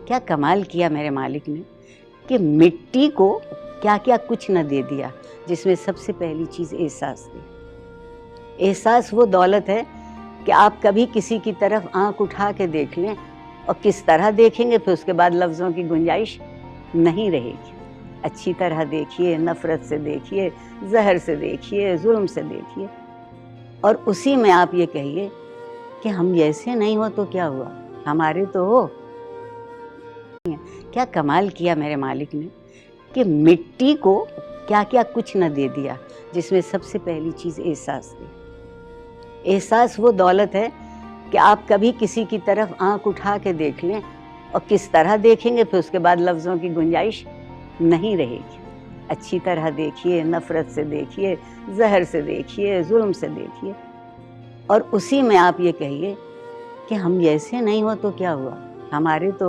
क्या कमाल किया मेरे मालिक ने कि मिट्टी को क्या क्या कुछ न दे दिया, जिसमें सबसे पहली चीज़ एहसास थी। एहसास वो दौलत है कि आप कभी किसी की तरफ आंख उठा के देख लें और किस तरह देखेंगे, फिर उसके बाद लफ्ज़ों की गुंजाइश नहीं रहेगी। अच्छी तरह देखिए, नफ़रत से देखिए, ज़हर से देखिए, जुल्म से देखिए, और उसी में आप ये कहिए कि हम जैसे नहीं हो तो क्या हुआ, हमारे तो हो। क्या कमाल किया मेरे मालिक ने कि मिट्टी को क्या क्या कुछ न दे दिया, जिसमें सबसे पहली चीज़ एहसास थी। एहसास वो दौलत है कि आप कभी किसी की तरफ आंख उठा के देख लें और किस तरह देखेंगे, फिर उसके बाद लफ्ज़ों की गुंजाइश नहीं रहेगी। अच्छी तरह देखिए, नफ़रत से देखिए, ज़हर से देखिए, जुल्म से देखिए, और उसी में आप ये कहिए कि हम जैसे नहीं हो तो क्या हुआ, हमारे तो